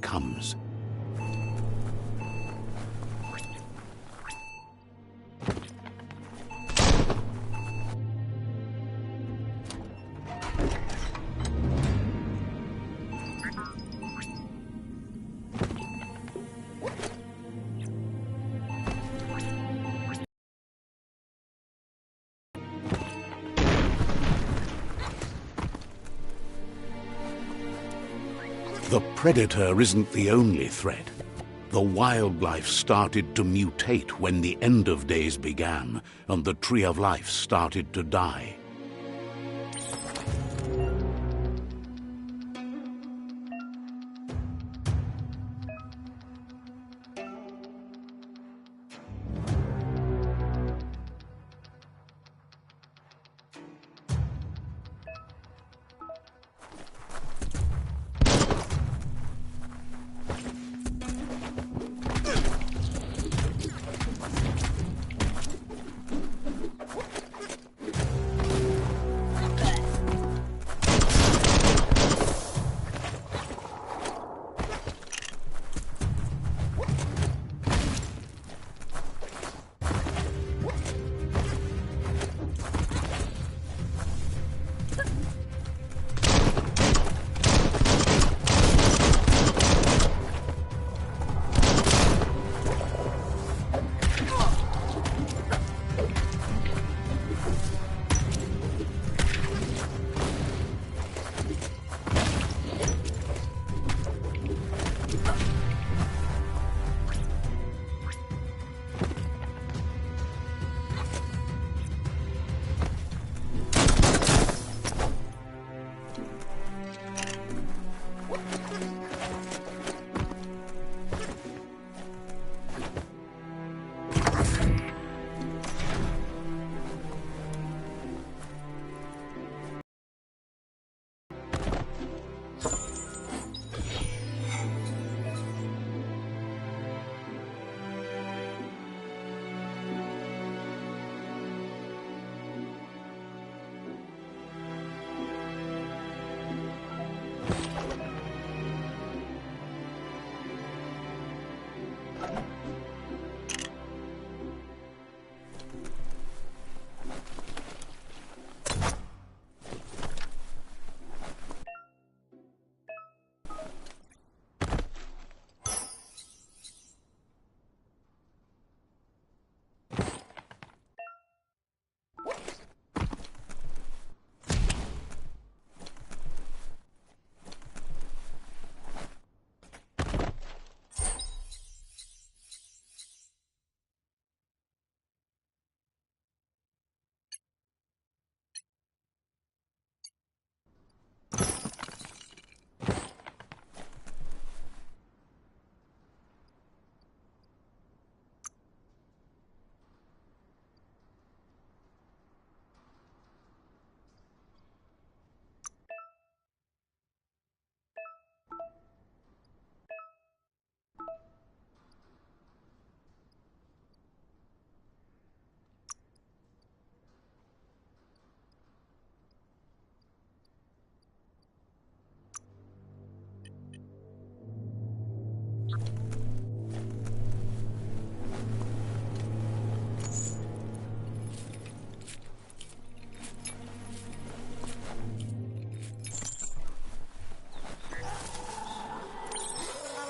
comes. The predator isn't the only threat. The wildlife started to mutate when the end of days began, and the tree of life started to die.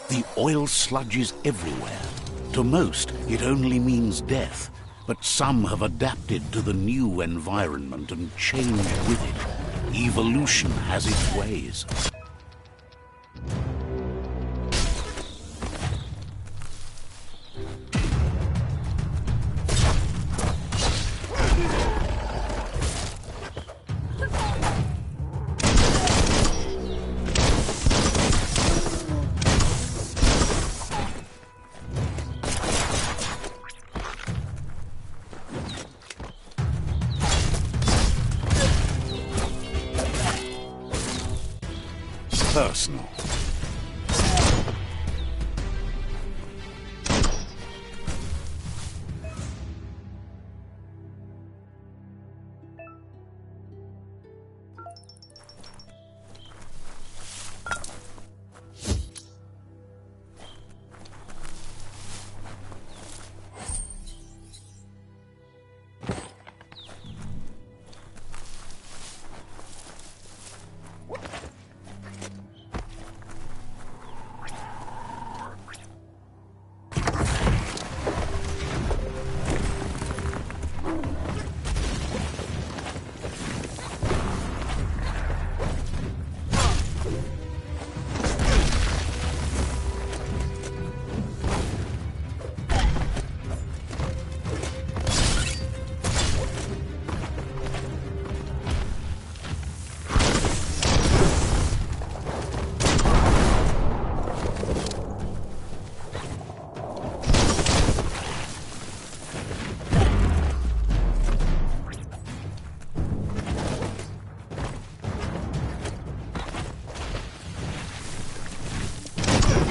The oil sludges everywhere. To most, it only means death, but some have adapted to the new environment and changed with it. Evolution has its ways. Personal.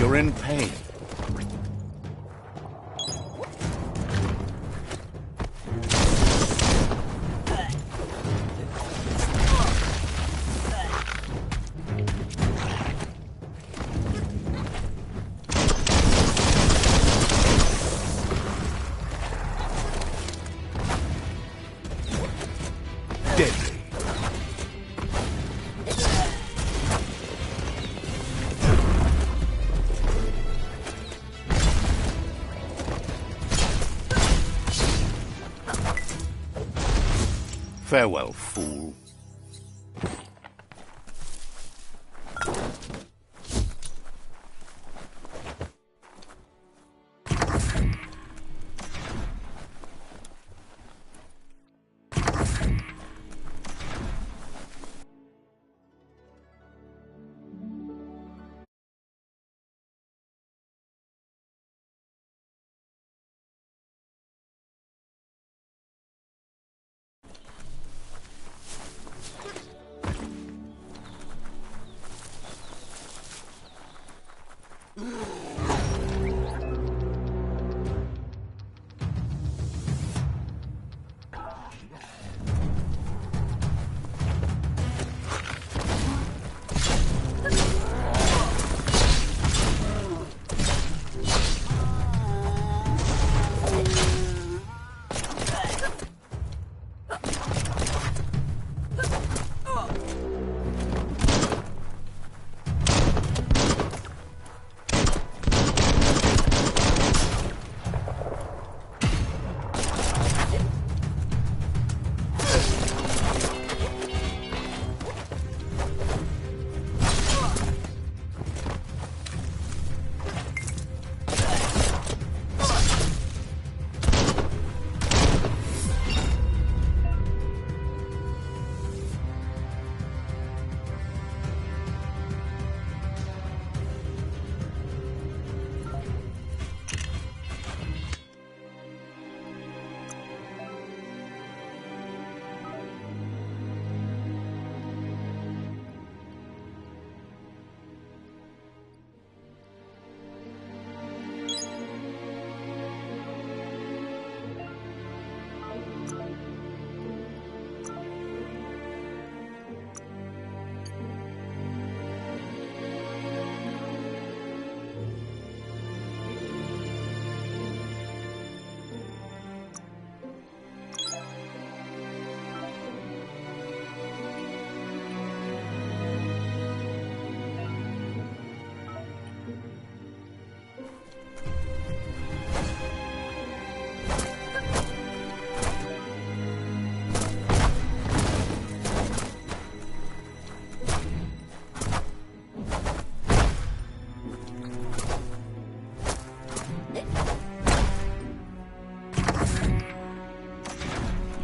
You're in pain. Deadly. Farewell, fool.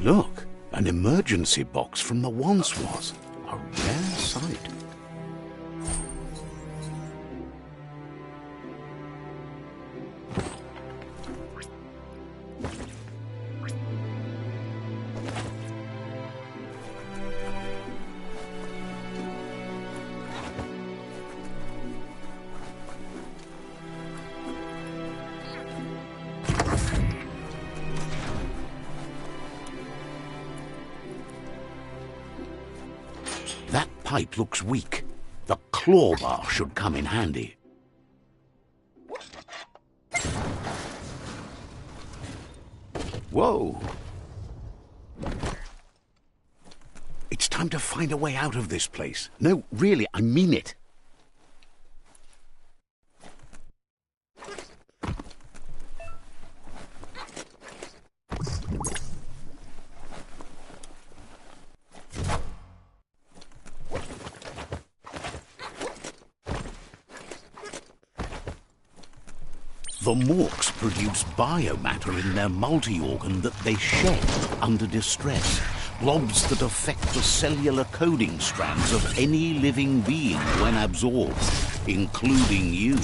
Look, an emergency box from the once was. A rare sight. That pipe looks weak. The claw bar should come in handy. Whoa! It's time to find a way out of this place. No, really, I mean it. The morks produce biomatter in their multi-organ that they shed under distress. Blobs that affect the cellular coding strands of any living being when absorbed, including you.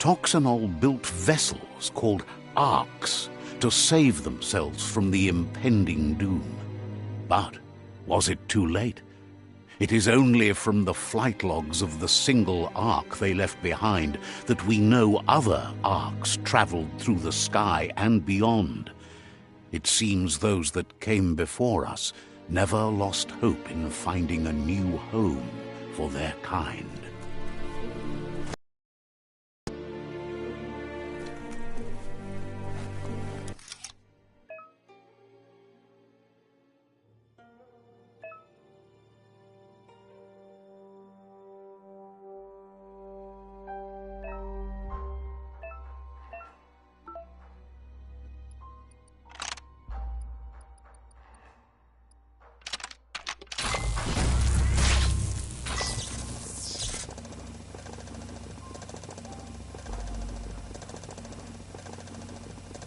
Toxanol built vessels called arks to save themselves from the impending doom. But was it too late? It is only from the flight logs of the single ark they left behind that we know other arks traveled through the sky and beyond. It seems those that came before us never lost hope in finding a new home for their kind.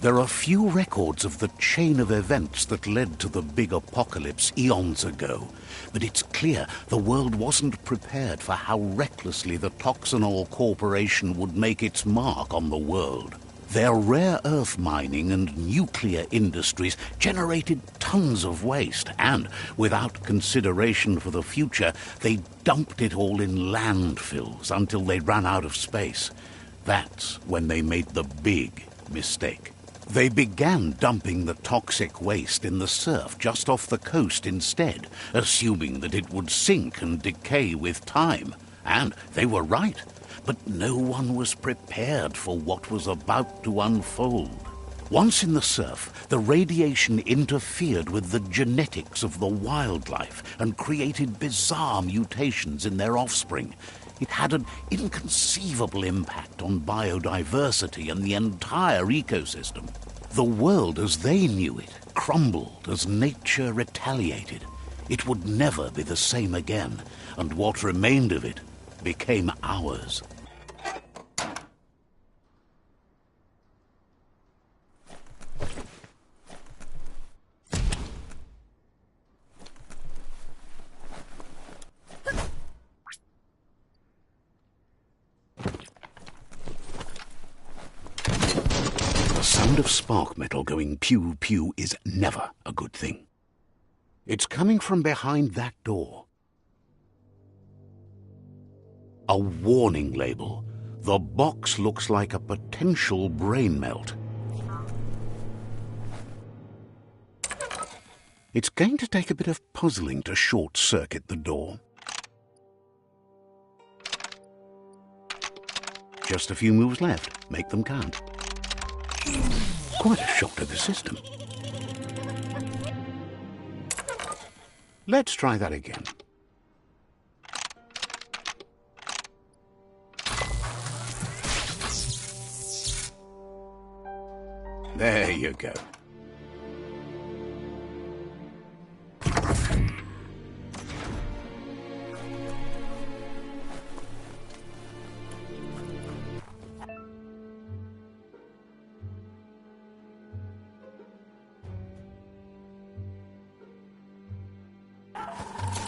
There are few records of the chain of events that led to the big apocalypse eons ago, but it's clear the world wasn't prepared for how recklessly the Toxanol Corporation would make its mark on the world. Their rare earth mining and nuclear industries generated tons of waste, and, without consideration for the future, they dumped it all in landfills until they ran out of space. That's when they made the big mistake. They began dumping the toxic waste in the surf just off the coast instead, assuming that it would sink and decay with time. And they were right, but no one was prepared for what was about to unfold. Once in the surf, the radiation interfered with the genetics of the wildlife and created bizarre mutations in their offspring. It had an inconceivable impact on biodiversity and the entire ecosystem. The world as they knew it crumbled as nature retaliated. It would never be the same again, and what remained of it became ours. The sound of spark metal going pew-pew is never a good thing. It's coming from behind that door. A warning label. The box looks like a potential brain melt. It's going to take a bit of puzzling to short-circuit the door. Just a few moves left. Make them count. Quite a shock to the system. Let's try that again. There you go.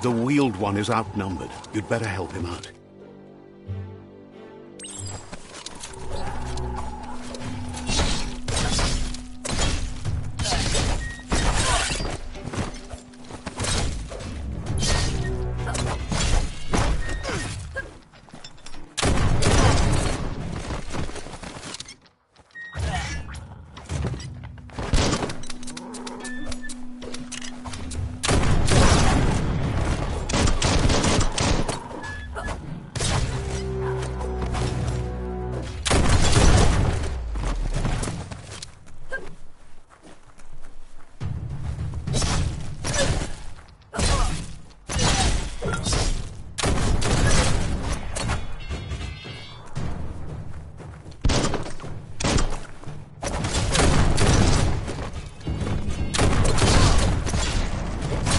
The wheeled one is outnumbered. You'd better help him out.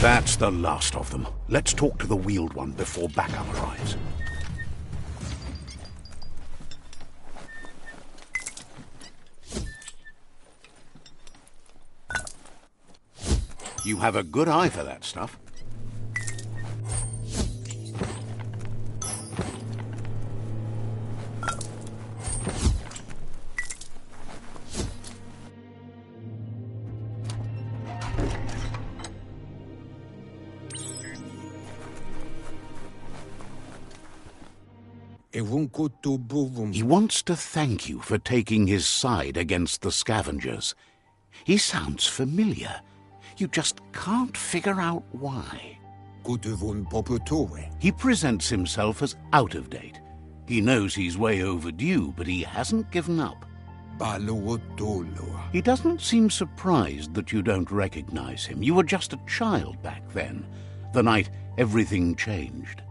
That's the last of them. Let's talk to the wheeled one before backup arrives. You have a good eye for that stuff. He wants to thank you for taking his side against the scavengers. He sounds familiar. You just can't figure out why. He presents himself as out of date. He knows he's way overdue, but he hasn't given up. He doesn't seem surprised that you don't recognize him. You were just a child back then, the night everything changed.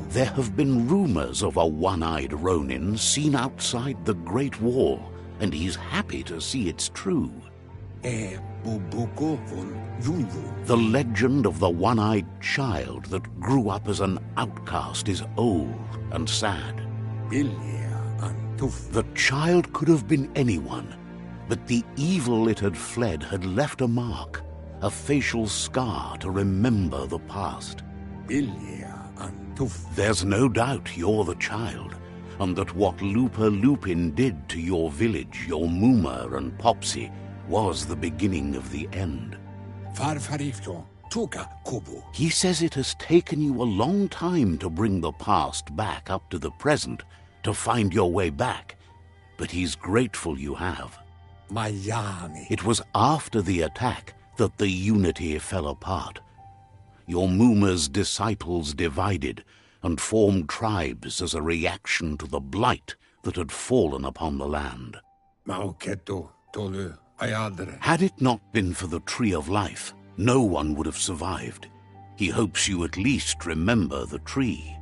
There have been rumors of a one-eyed Ronin seen outside the Great Wall, and he's happy to see it's true. The legend of the one-eyed child that grew up as an outcast is old and sad. The child could have been anyone, but the evil it had fled had left a mark, a facial scar to remember the past. There's no doubt you're the child, and that what Lupa Lupin did to your village, your Muma and Popsy, was the beginning of the end. He says it has taken you a long time to bring the past back up to the present, to find your way back, but he's grateful you have. It was after the attack that the unity fell apart. Your Muma's disciples divided and formed tribes as a reaction to the blight that had fallen upon the land. Had it not been for the Tree of Life, no one would have survived. He hopes you at least remember the tree.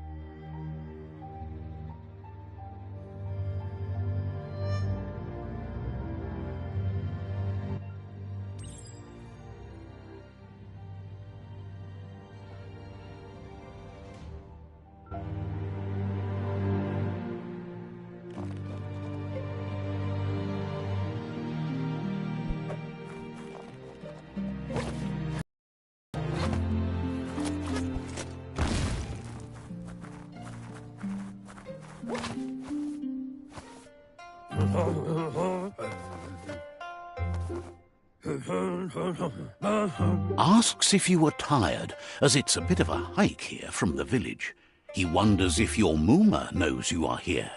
Asks if you are tired, as it's a bit of a hike here from the village. He wonders if your Muma knows you are here.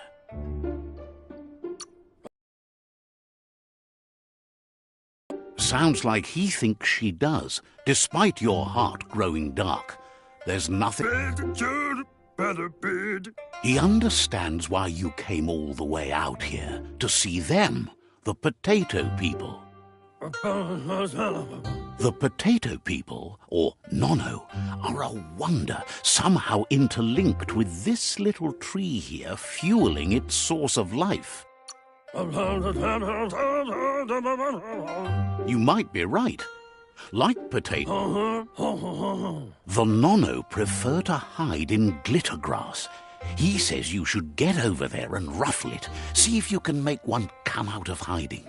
Sounds like he thinks she does, despite your heart growing dark. There's nothing... He understands why you came all the way out here, to see them, the potato people. The potato people, or Nono, are a wonder, somehow interlinked with this little tree here, fueling its source of life. You might be right. Like potato, the Nono prefer to hide in glitter grass. He says you should get over there and ruffle it. See if you can make one come out of hiding.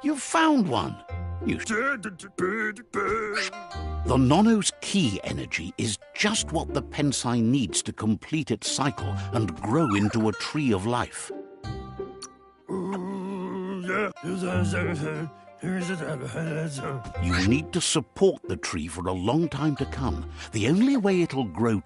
You found one. The Nono's key energy is just what the Pensai needs to complete its cycle and grow into a tree of life. You need to support the tree for a long time to come. The only way it'll grow...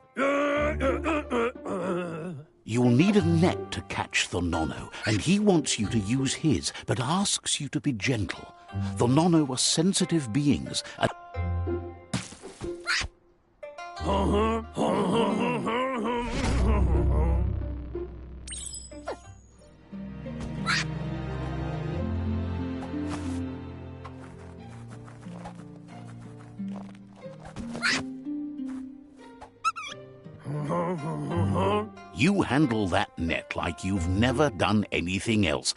You'll need a net to catch the Nono, and he wants you to use his, but asks you to be gentle. The Nono are sensitive beings, and... You handle that net like you've never done anything else.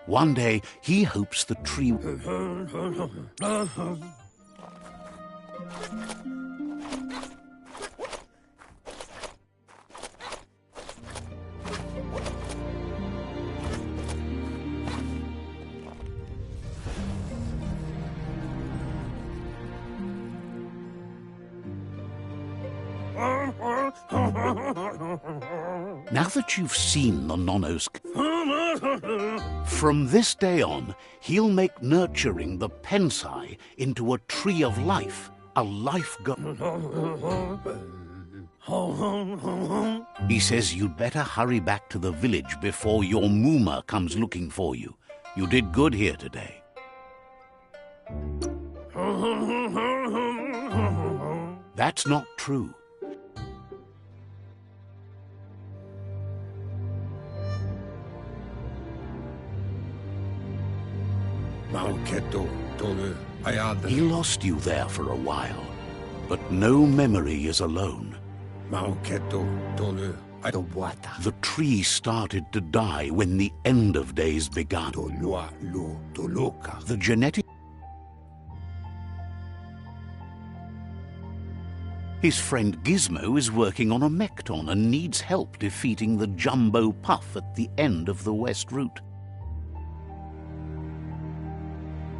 One day, he hopes the tree... Now that you've seen the Nonos, from this day on, he'll make nurturing the Pensai into a tree of life, a life He says you'd better hurry back to the village before your Mooma comes looking for you. You did good here today. That's not true. He lost you there for a while, but no memory is alone. The tree started to die when the end of days began. The genetic... His friend Gizmo is working on a Mekton and needs help defeating the Jumbo Puff at the end of the West Route.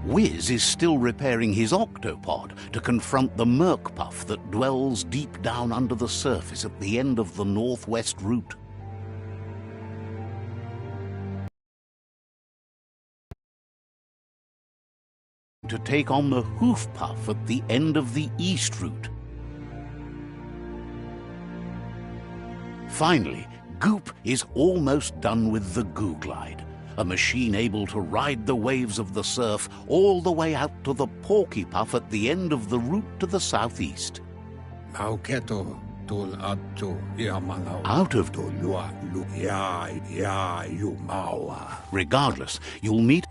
Wiz is still repairing his octopod to confront the Merc Puff that dwells deep down under the surface at the end of the Northwest Route. To take on the Hoof Puff at the end of the East Route. Finally, Goop is almost done with the Goo Glide, a machine able to ride the waves of the surf all the way out to the Porky Puff at the end of the route to the southeast. Out of... Regardless, you'll meet...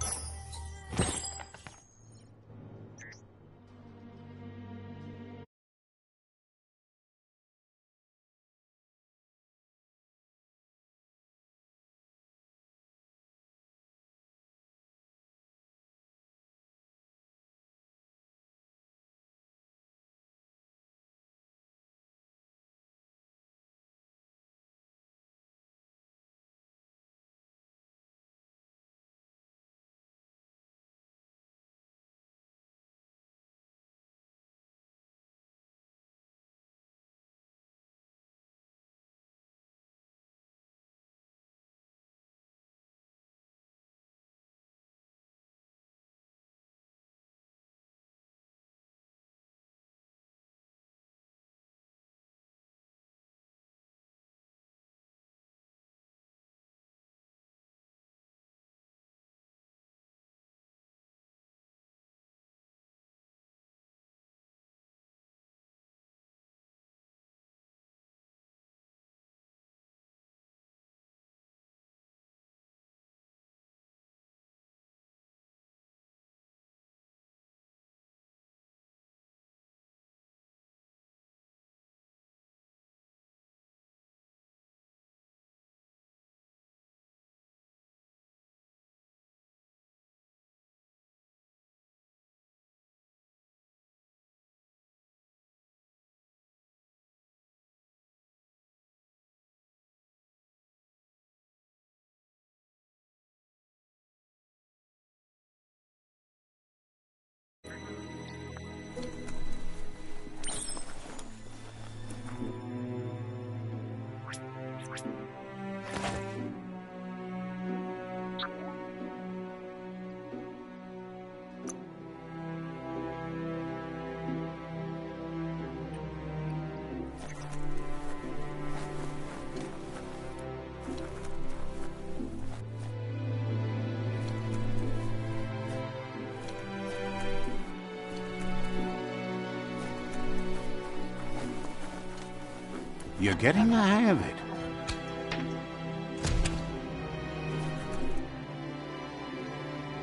You're getting the hang of it.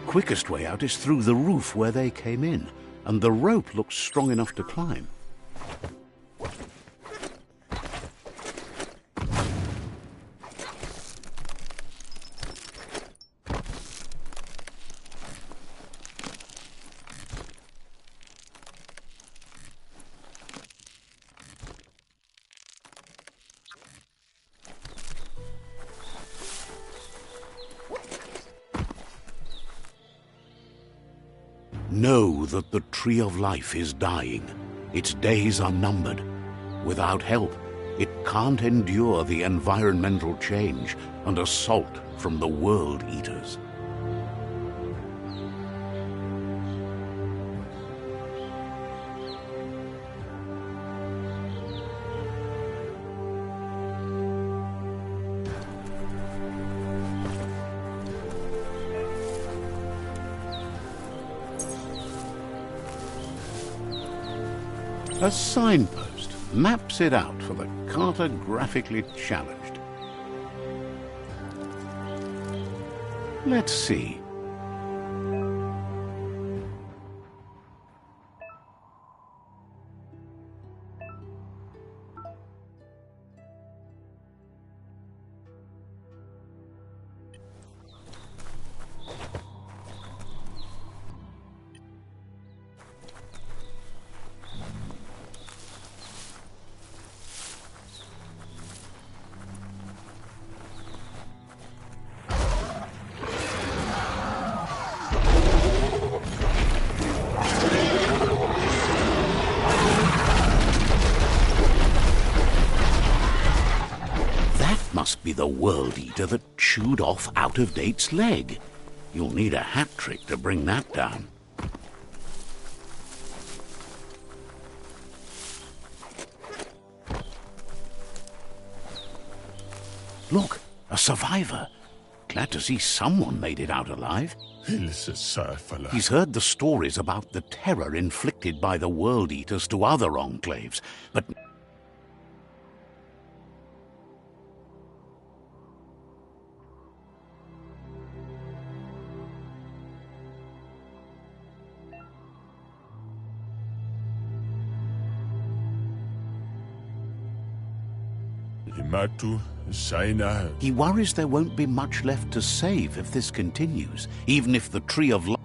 Quickest way out is through the roof where they came in, and the rope looks strong enough to climb. Know that the Tree of Life is dying. Its days are numbered. Without help, it can't endure the environmental change and assault from the World Eaters. A signpost maps it out for the cartographically challenged. Let's see. Must be the World Eater that chewed off Out-of-Date's leg. You'll need a hat trick to bring that down. Look, a survivor. Glad to see someone made it out alive. He's heard the stories about the terror inflicted by the World Eaters to other enclaves, but he worries there won't be much left to save if this continues, even if the Tree of Life...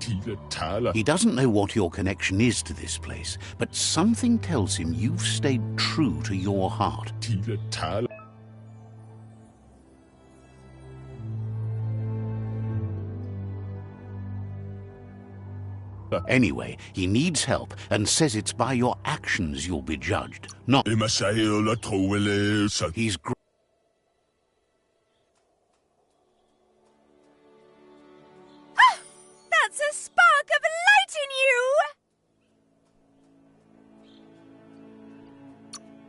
He doesn't know what your connection is to this place, but something tells him you've stayed true to your heart. Anyway, he needs help and says it's by your actions you'll be judged, not... He's... That's a spark of light in you!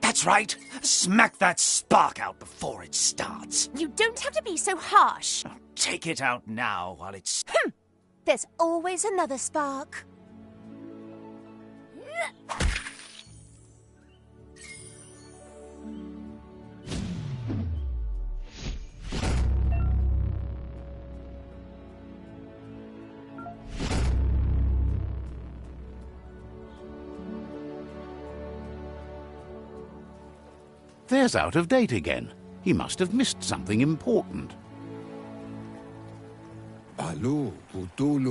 That's right. Smack that spark out before it starts. You don't have to be so harsh. Take it out now while it's... There's always another spark. There's Out-of-Date again. He must have missed something important.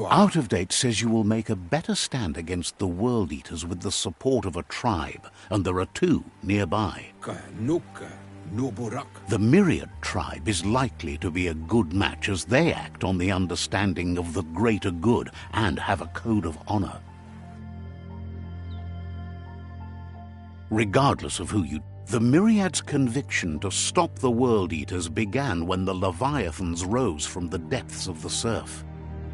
Out-of-Date says you will make a better stand against the World Eaters with the support of a tribe, and there are two nearby. The Myriad tribe is likely to be a good match as they act on the understanding of the greater good and have a code of honor. Regardless of who you... The Myriad's conviction to stop the World Eaters began when the Leviathans rose from the depths of the surf.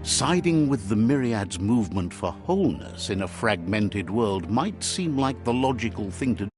Siding with the Myriad's movement for wholeness in a fragmented world might seem like the logical thing to do.